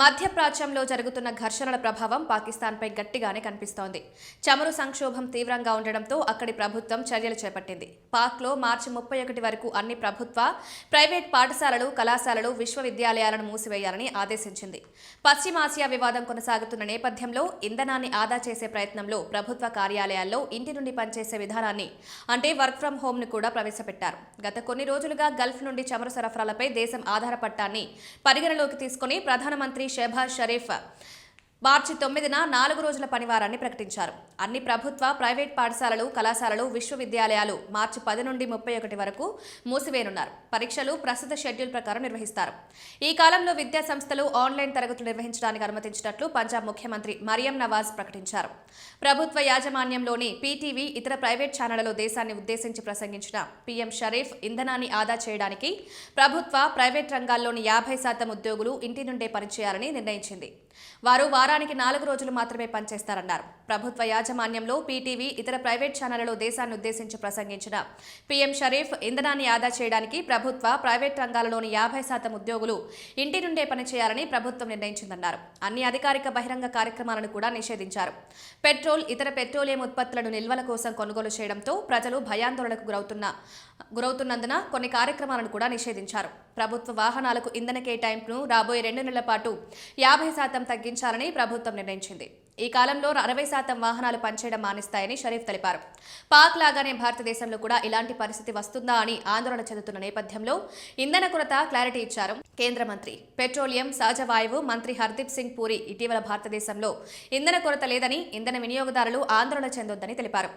మధ్యప్రాచ్యంలో జరుగుతున్న ఘర్షణల ప్రభావం పాకిస్తాన్పై గట్టిగానే కనిపిస్తోంది. చమురు సంక్షోభం తీవ్రంగా ఉండడంతో అక్కడి ప్రభుత్వం చర్యలు చేపట్టింది. పాక్లో మార్చి 31 వరకు అన్ని ప్రభుత్వ, ప్రైవేట్ పాఠశాలలు, కళాశాలలు, విశ్వవిద్యాలయాలను మూసివేయాలని ఆదేశించింది. పశ్చిమాసియా వివాదం కొనసాగుతున్న నేపథ్యంలో ఇంధనాన్ని ఆదా చేసే ప్రయత్నంలో ప్రభుత్వ కార్యాలయాల్లో ఇంటి నుండి పనిచేసే విధానాన్ని అంటే వర్క్ ఫ్రం హోమ్ను కూడా ప్రవేశపెట్టారు. గత కొన్ని రోజులుగా గల్ఫ్ నుండి చమురు సరఫరాలపై దేశం ఆధారపడటాన్ని పరిగణలోకి తీసుకుని ప్రధానమంత్రి షెహబాజ్ షరీఫ్ మార్చి 9న 4 రోజుల పనివారాన్ని ప్రకటించారు. అన్ని ప్రభుత్వ, ప్రైవేట్ పాఠశాలలు, కళాశాలలు, విశ్వవిద్యాలయాలు మార్చి 10 నుండి 31 వరకు మూసివేయనున్నారు. పరీక్షలు ప్రస్తుత షెడ్యూల్ ప్రకారం నిర్వహిస్తారు. ఈ కాలంలో విద్యా సంస్థలు ఆన్లైన్ తరగతులు నిర్వహించడానికి అనుమతించినట్లు పంజాబ్ ముఖ్యమంత్రి మరియం నవాజ్ ప్రకటించారు. ప్రభుత్వ యాజమాన్యంలోని పీటీవీ, ఇతర ప్రైవేట్ ఛానళ్లలో దేశాన్ని ఉద్దేశించి ప్రసంగించిన పీఎం షరీఫ్ ఇంధనాన్ని ఆదా చేయడానికి ప్రభుత్వ, ప్రైవేట్ రంగాల్లోని 50% ఉద్యోగులు ఇంటి నుండే పనిచేయాలని నిర్ణయించింది. వారు వారానికి 4 రోజులు మాత్రమే పనిచేస్తారన్నారు. ప్రభుత్వ యాజమాన్యంలో పీటీవీ, ఇతర ప్రైవేట్ ఛానళ్లలో దేశాన్ని ఉద్దేశించి ప్రసంగించిన పీఎం షరీఫ్ ఇంధనాన్ని ఆదా చేయడానికి ప్రభుత్వ, ప్రైవేట్ రంగాలలోని 50% ఉద్యోగులు ఇంటి నుండే పనిచేయాలని ప్రభుత్వం నిర్ణయించిందన్నారు. అన్ని అధికారిక బహిరంగ కార్యక్రమాలను కూడా నిషేధించారు. పెట్రోల్, ఇతర పెట్రోలియం ఉత్పత్తులను నిల్వల కోసం కొనుగోలు చేయడంతో ప్రజలు భయాందోళనకు గురవుతున్నందున కొన్ని కార్యక్రమాలను కూడా నిషేధించారు. ప్రభుత్వ వాహనాలకు ఇంధన కేటాయింపును రాబోయే 2 నెలల పాటు 50% తగ్గించాలని ప్రభుత్వం నిర్ణయించింది. ఈ కాలంలో 60% వాహనాలు పనిచేయడం మానేస్తాయని షరీఫ్ తెలిపారు. పాక్ లాగానే భారతదేశంలో కూడా ఇలాంటి పరిస్థితి వస్తుందా అని ఆందోళన చెందుతున్న నేపథ్యంలో ఇంధన కొరత క్లారిటీ ఇచ్చారు కేంద్ర మంత్రి, పెట్రోలియం, సహజ వాయువు మంత్రి హర్దీప్ సింగ్ పూరి. ఇటీవల భారతదేశంలో ఇంధన కొరత లేదని, ఇంధన వినియోగదారులు ఆందోళన చెందొద్దని తెలిపారు.